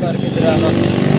ਕਰਕੇ ਫਿਰ ਆਣਾ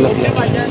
ਓਕੇ ਭਾਈਜਾਨ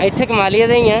ਇੱਥੇ ਕਮਾਲੀਆ ਦੇ ਹੀ ਆ